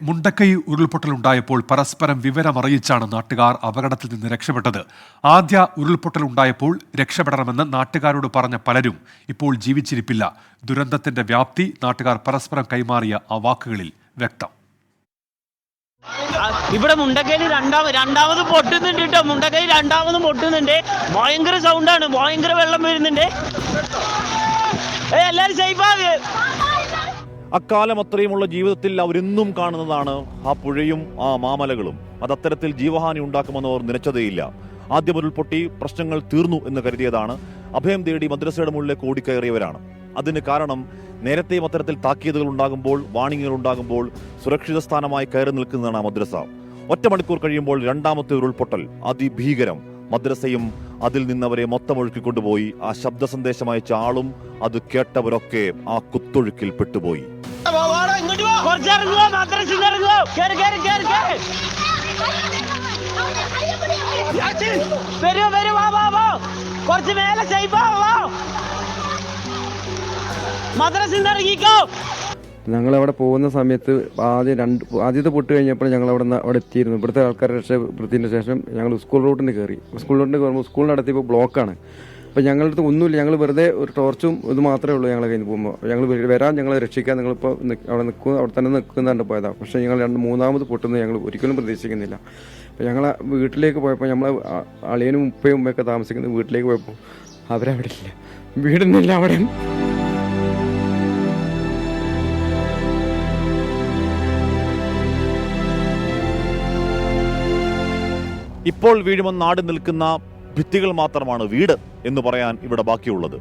മുണ്ടക്കൈ ഉരുൾപൊട്ടലുണ്ടായപ്പോൾ പരസ്പരം വിവരമറിയിച്ചാണ് നാട്ടുകാർ അപകടത്തിൽ നിന്ന് രക്ഷപ്പെട്ടത്. ആദ്യ ഉരുൾപൊട്ടലുണ്ടായപ്പോൾ രക്ഷപ്പെടണമെന്ന് നാട്ടുകാരോട് പറഞ്ഞ പലരും ഇപ്പോൾ ജീവിച്ചിരിപ്പില്ല. ദുരന്തത്തിന്റെ വ്യാപ്തി നാട്ടുകാർ പരസ്പരം കൈമാറിയ ആ വാക്കുകളിൽ വ്യക്തം. ഇവിടെ മുണ്ടക്കൈയിൽ രണ്ടാമത് പൊട്ടുന്നുണ്ട് കേട്ടോ. മുണ്ടക്കൈ രണ്ടാമത് പൊട്ടുന്നുണ്ട്. ഭയങ്കര സൗണ്ടാണ്, ഭയങ്കര വെള്ളം വരുന്നുണ്ട്. എല്ലാരും സേഫാണ്. അക്കാലം അത്രയുമുള്ള ജീവിതത്തിൽ അവരെന്നും കാണുന്നതാണ് ആ പുഴയും ആ മാമലകളും. അത് അത്തരത്തിൽ ജീവഹാനി ഉണ്ടാക്കുമെന്ന് അവർ നനച്ചതേയില്ല. ആദ്യം ഉരുൾപൊട്ടി പ്രശ്നങ്ങൾ തീർന്നു എന്ന് കരുതിയതാണ്. അഭയം തേടി മദ്രസയുടെ മുകളിലേക്ക് ഓടിക്കയറിയവരാണ്. അതിന് കാരണം നേരത്തെയും അത്തരത്തിൽ താക്കീതുകൾ ഉണ്ടാകുമ്പോൾ, വാണിങ്ങുകൾ ഉണ്ടാകുമ്പോൾ സുരക്ഷിത സ്ഥാനമായി കയറി നിൽക്കുന്നതാണ് ആ മദ്രസ. ഒറ്റ മണിക്കൂർ കഴിയുമ്പോൾ രണ്ടാമത്തെ ഉരുൾപൊട്ടൽ അതിഭീകരം. മദ്രസയും അതിൽ നിന്നവരെ മൊത്തം ഒഴുക്കിക്കൊണ്ടുപോയി. ആ ശബ്ദ സന്ദേശം അയച്ച ആളും അത് കേട്ടവരൊക്കെ ആ കുത്തൊഴുക്കിൽ പെട്ടുപോയി. ഞങ്ങളവിടെ പോകുന്ന സമയത്ത് ആദ്യത്തെ പൊട്ട് കഴിഞ്ഞപ്പോൾ ഞങ്ങൾ അവിടെ എത്തിയിരുന്നു. ഇവിടുത്തെ ആൾക്കാരെ രക്ഷപ്പെടുത്തിയതിന് ശേഷം ഞങ്ങൾ സ്കൂൾ റൂട്ടിന് കയറി. സ്കൂൾ റൂട്ടിന് കയറുമ്പോൾ സ്കൂളിനടുത്തിപ്പോൾ ബ്ലോക്കാണ്. അപ്പോൾ ഞങ്ങളുടെ അടുത്ത് ഒന്നുമില്ല. ഞങ്ങൾ വെറുതെ ഒരു ടോർച്ചും ഇത് മാത്രമേ ഉള്ളൂ. ഞങ്ങളെ കഴിഞ്ഞ് പോകുമ്പോൾ ഞങ്ങൾ വരാൻ ഞങ്ങളെ രക്ഷിക്കാൻ നിങ്ങളിപ്പോൾ അവിടെ തന്നെ നിൽക്കുന്നുണ്ട് പോയതാണ്. പക്ഷേ ഞങ്ങൾ മൂന്നാമത് പൊട്ടുന്നത് ഞങ്ങൾ ഒരിക്കലും പ്രതീക്ഷിക്കുന്നില്ല. അപ്പോൾ ഞങ്ങൾ വീട്ടിലേക്ക് പോയപ്പോൾ നമ്മൾ അളിയനും ഉപ്പയും ഉമ്മയൊക്കെ താമസിക്കുന്ന വീട്ടിലേക്ക് പോയപ്പോൾ അവരവിടെ ഇല്ല, വീടൊന്നുമില്ല അവിടെ. ഇപ്പോൾ വീഴുമെന്ന് നാട് നിൽക്കുന്ന ഭിത്തികൾ മാത്രമാണ് വീട് എന്ന് പറയാൻ ഇവിടെ ബാക്കിയുള്ളത്.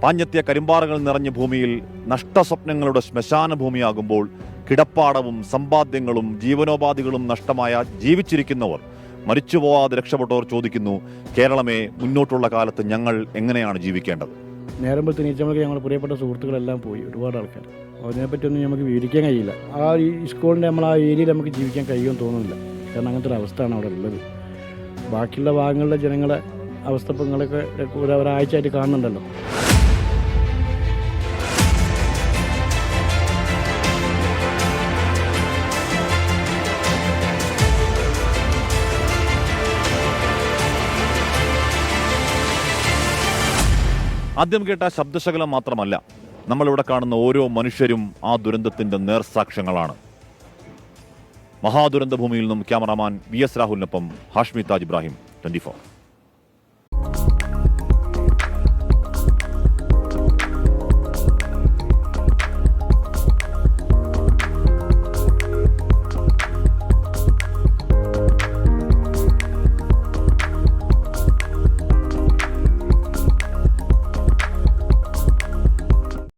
പാഞ്ഞെത്തിയ കരിമ്പാറകൾ നിറഞ്ഞ ഭൂമിയിൽ നഷ്ടസ്വപ്നങ്ങളുടെ ശ്മശാന ഭൂമിയാകുമ്പോൾ കിടപ്പാടവും സമ്പാദ്യങ്ങളും ജീവനോപാധികളും നഷ്ടമായ ജീവിച്ചിരിക്കുന്നവർ, മരിച്ചുപോകാതെ രക്ഷപ്പെട്ടവർ ചോദിക്കുന്നു, കേരളമേ, മുന്നോട്ടുള്ള കാലത്ത് ഞങ്ങൾ എങ്ങനെയാണ് ജീവിക്കേണ്ടത്? നേരം പോലത്തെ നീച്ചമ്മക്ക് ഞങ്ങളുടെ പ്രിയപ്പെട്ട സുഹൃത്തുക്കളെല്ലാം പോയി, ഒരുപാട് ആൾക്കാർ. അതിനെപ്പറ്റിയൊന്നും നമുക്ക് വിവരിക്കാൻ കഴിയില്ല. ആ ഈ സ്കൂളിൻ്റെ നമ്മൾ ആ ഏരിയയിൽ നമുക്ക് ജീവിക്കാൻ കഴിയുമെന്ന് തോന്നുന്നില്ല. കാരണം അങ്ങനത്തെ ഒരു അവസ്ഥയാണ് അവിടെ ഉള്ളത്. ബാക്കിയുള്ള ഭാഗങ്ങളിലെ ജനങ്ങളെ അവസ്ഥ ഇപ്പം നിങ്ങളൊക്കെ ഒരാഴ്ചയായിട്ട് കാണുന്നുണ്ടല്ലോ. ആദ്യം കേട്ട ശബ്ദശകലം മാത്രമല്ല, നമ്മളിവിടെ കാണുന്ന ഓരോ മനുഷ്യരും ആ ദുരന്തത്തിന്റെ നേർസാക്ഷ്യങ്ങളാണ്. മഹാദുരന്ത ഭൂമിയിൽ നിന്നും ക്യാമറാമാൻ VS രാഹുലിനൊപ്പം ഹാഷ്മി താജ് ഇബ്രാഹിം, 24.